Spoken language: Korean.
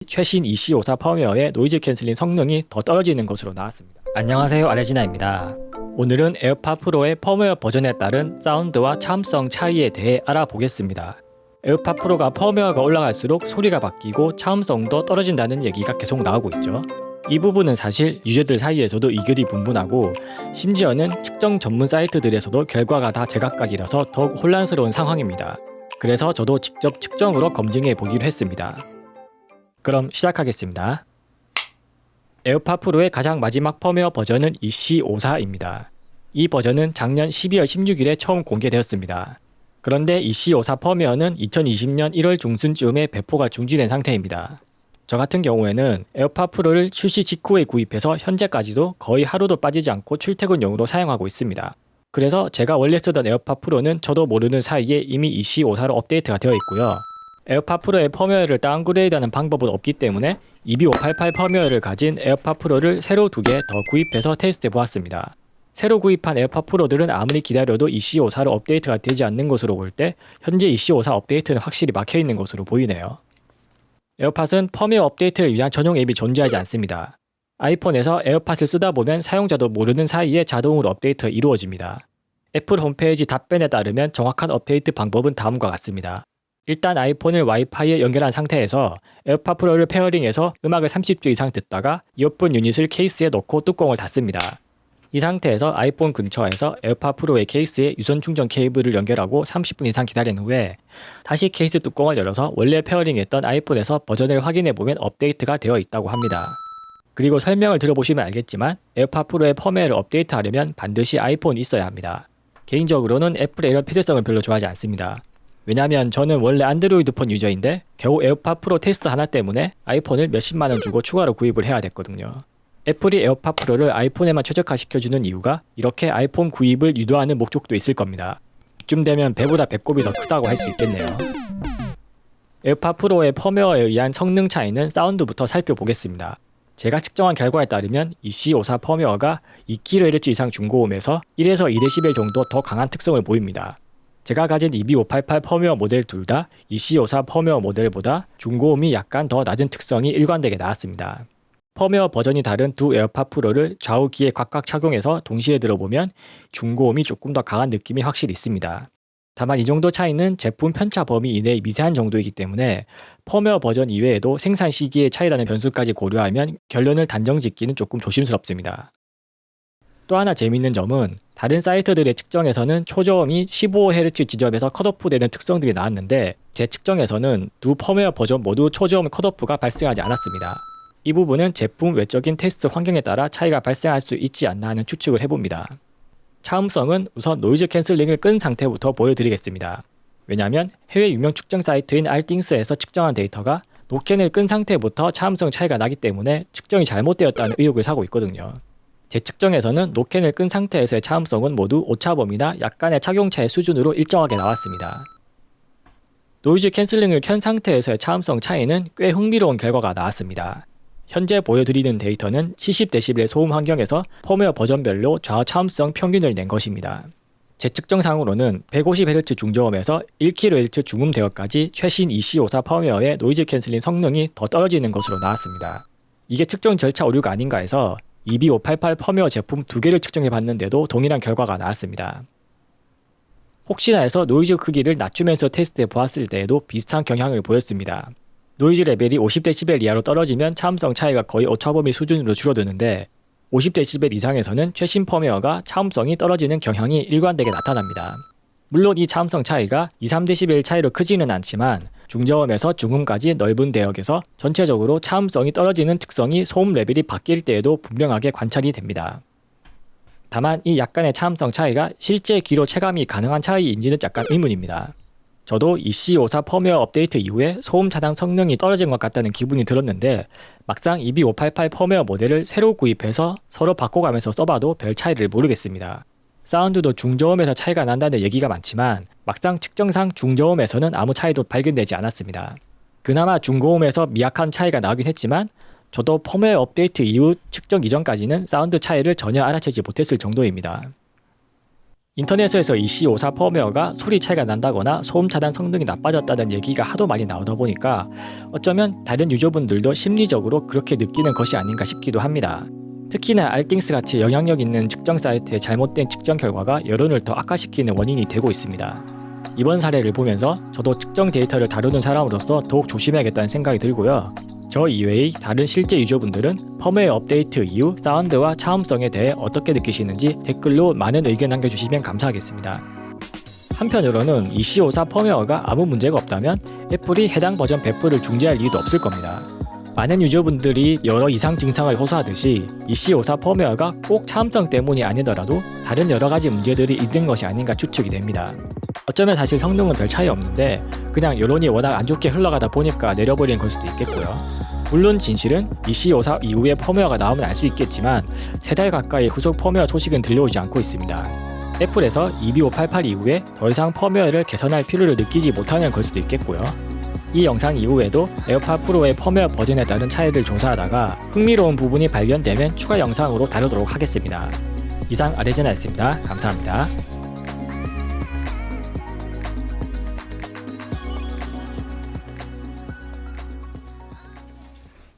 최신 EC54 펌웨어의 노이즈 캔슬링 성능이 더 떨어지는 것으로 나왔습니다. 안녕하세요, 아레지나입니다. 오늘은 에어팟 프로의 펌웨어 버전에 따른 사운드와 차음성 차이에 대해 알아보겠습니다. 에어팟 프로가 펌웨어가 올라갈수록 소리가 바뀌고 차음성도 떨어진다는 얘기가 계속 나오고 있죠. 이 부분은 사실 유저들 사이에서도 의견이 분분하고 심지어는 측정 전문 사이트들에서도 결과가 다 제각각이라서 더욱 혼란스러운 상황입니다. 그래서 저도 직접 측정으로 검증해 보기로 했습니다. 그럼 시작하겠습니다. 에어팟 프로의 가장 마지막 펌웨어 버전은 EC54입니다. 이 버전은 작년 12월 16일에 처음 공개되었습니다. 그런데 EC54 펌웨어는 2020년 1월 중순쯤에 배포가 중지된 상태입니다. 저 같은 경우에는 에어팟 프로를 출시 직후에 구입해서 현재까지도 거의 하루도 빠지지 않고 출퇴근용으로 사용하고 있습니다. 그래서 제가 원래 쓰던 에어팟 프로는 저도 모르는 사이에 이미 EC54로 업데이트가 되어 있고요. 에어팟 프로의 펌웨어를 다운그레이드하는 방법은 없기 때문에 EB588 펌웨어를 가진 에어팟 프로를 새로 2개 더 구입해서 테스트해 보았습니다. 새로 구입한 에어팟 프로들은 아무리 기다려도 EC54로 업데이트가 되지 않는 것으로 볼 때 현재 EC54 업데이트는 확실히 막혀있는 것으로 보이네요. 에어팟은 펌웨어 업데이트를 위한 전용 앱이 존재하지 않습니다. 아이폰에서 에어팟을 쓰다 보면 사용자도 모르는 사이에 자동으로 업데이트가 이루어집니다. 애플 홈페이지 답변에 따르면 정확한 업데이트 방법은 다음과 같습니다. 일단 아이폰을 와이파이에 연결한 상태에서 에어팟 프로를 페어링해서 음악을 30초 이상 듣다가 이어폰 유닛을 케이스에 넣고 뚜껑을 닫습니다. 이 상태에서 아이폰 근처에서 에어팟 프로의 케이스에 유선 충전 케이블을 연결하고 30분 이상 기다린 후에 다시 케이스 뚜껑을 열어서 원래 페어링했던 아이폰에서 버전을 확인해보면 업데이트가 되어 있다고 합니다. 그리고 설명을 들어보시면 알겠지만 에어팟 프로의 펌웨어를 업데이트하려면 반드시 아이폰이 있어야 합니다. 개인적으로는 애플의 이런 필요성을 별로 좋아하지 않습니다. 왜냐면 저는 원래 안드로이드 폰 유저인데 겨우 에어팟 프로 테스트 하나 때문에 아이폰을 몇십만원 주고 추가로 구입을 해야 됐거든요. 애플이 에어팟 프로를 아이폰에만 최적화시켜주는 이유가 이렇게 아이폰 구입을 유도하는 목적도 있을 겁니다. 이쯤 되면 배보다 배꼽이 더 크다고 할 수 있겠네요. 에어팟 프로의 펌웨어에 의한 성능 차이는 사운드부터 살펴보겠습니다. 제가 측정한 결과에 따르면 EC54 펌웨어가 2kHz 이상 중고음에서 1에서 2dB 정도 더 강한 특성을 보입니다. 제가 가진 EB588 펌웨어 모델 둘 다 EC54 펌웨어 모델보다 중고음이 약간 더 낮은 특성이 일관되게 나왔습니다. 펌웨어 버전이 다른 두 에어팟 프로를 좌우 귀에 각각 착용해서 동시에 들어보면 중고음이 조금 더 강한 느낌이 확실히 있습니다. 다만 이 정도 차이는 제품 편차 범위 이내의 미세한 정도이기 때문에 펌웨어 버전 이외에도 생산 시기의 차이라는 변수까지 고려하면 결론을 단정 짓기는 조금 조심스럽습니다. 또 하나 재미있는 점은 다른 사이트들의 측정에서는 초저음이 15Hz 지점에서 컷오프되는 특성들이 나왔는데 제 측정에서는 두 펌웨어 버전 모두 초저음 컷오프가 발생하지 않았습니다. 이 부분은 제품 외적인 테스트 환경에 따라 차이가 발생할 수 있지 않나 하는 추측을 해봅니다. 차음성은 우선 노이즈 캔슬링을 끈 상태부터 보여드리겠습니다. 왜냐하면 해외 유명 측정 사이트인 알띵스에서 측정한 데이터가 노캔을 끈 상태부터 차음성 차이가 나기 때문에 측정이 잘못되었다는 의혹을 사고 있거든요. 제 측정에서는 노캔을 끈 상태에서의 차음성은 모두 오차범위나 약간의 착용차의 수준으로 일정하게 나왔습니다. 노이즈 캔슬링을 켠 상태에서의 차음성 차이는 꽤 흥미로운 결과가 나왔습니다. 현재 보여드리는 데이터는 70dB의 소음 환경에서 펌웨어 버전별로 좌우 차음성 평균을 낸 것입니다. 제 측정상으로는 150Hz 중저음에서 1kHz 중음 대역까지 최신 EC54 펌웨어의 노이즈 캔슬링 성능이 더 떨어지는 것으로 나왔습니다. 이게 측정 절차 오류가 아닌가 해서 EB588 펌웨어 제품 2개를 측정해 봤는데도 동일한 결과가 나왔습니다. 혹시나 해서 노이즈 크기를 낮추면서 테스트해 보았을 때에도 비슷한 경향을 보였습니다. 노이즈 레벨이 50dB 이하로 떨어지면 차음성 차이가 거의 오차범위 수준으로 줄어드는데 50dB 이상에서는 최신 펌웨어가 차음성이 떨어지는 경향이 일관되게 나타납니다. 물론 이 차음성 차이가 2-3dB 차이로 크지는 않지만 중저음에서 중음까지 넓은 대역에서 전체적으로 차음성이 떨어지는 특성이 소음 레벨이 바뀔 때에도 분명하게 관찰이 됩니다. 다만 이 약간의 차음성 차이가 실제 귀로 체감이 가능한 차이인지는 약간 의문입니다. 저도 EC54 펌웨어 업데이트 이후에 소음 차단 성능이 떨어진 것 같다는 기분이 들었는데 막상 EB588 펌웨어 모델을 새로 구입해서 서로 바꿔가면서 써봐도 별 차이를 모르겠습니다. 사운드도 중저음에서 차이가 난다는 얘기가 많지만 막상 측정상 중저음에서는 아무 차이도 발견되지 않았습니다. 그나마 중고음에서 미약한 차이가 나긴 했지만 저도 펌웨어 업데이트 이후 측정 이전까지는 사운드 차이를 전혀 알아채지 못했을 정도입니다. 인터넷에서 EC54 펌웨어가 소리 차이가 난다거나 소음 차단 성능이 나빠졌다는 얘기가 하도 많이 나오다 보니까 어쩌면 다른 유저분들도 심리적으로 그렇게 느끼는 것이 아닌가 싶기도 합니다. 특히나 알띵스 같이 영향력 있는 측정 사이트의 잘못된 측정 결과가 여론을 더 악화시키는 원인이 되고 있습니다. 이번 사례를 보면서 저도 측정 데이터를 다루는 사람으로서 더욱 조심해야겠다는 생각이 들고요. 저 이외의 다른 실제 유저분들은 펌웨어 업데이트 이후 사운드와 차음성에 대해 어떻게 느끼시는지 댓글로 많은 의견 남겨주시면 감사하겠습니다. 한편으로는 EC54 펌웨어가 아무 문제가 없다면 애플이 해당 버전 배포를 중지할 이유도 없을 겁니다. 많은 유저분들이 여러 이상 증상을 호소하듯이 EC54 펌웨어가 꼭 차음성 때문이 아니더라도 다른 여러가지 문제들이 있는 것이 아닌가 추측이 됩니다. 어쩌면 사실 성능은 별 차이 없는데 그냥 여론이 워낙 안 좋게 흘러가다 보니까 내려버리는 걸 수도 있겠고요. 물론 진실은 EC54 이후에 펌웨어가 나오면 알 수 있겠지만 3달 가까이 후속 펌웨어 소식은 들려오지 않고 있습니다. 애플에서 EB588 이후에 더 이상 펌웨어를 개선할 필요를 느끼지 못하는 걸 수도 있겠고요. 이 영상 이후에도 에어팟 프로의 펌웨어 버전에 따른 차이를 조사하다가 흥미로운 부분이 발견되면 추가 영상으로 다루도록 하겠습니다. 이상 아레제나였습니다. 감사합니다.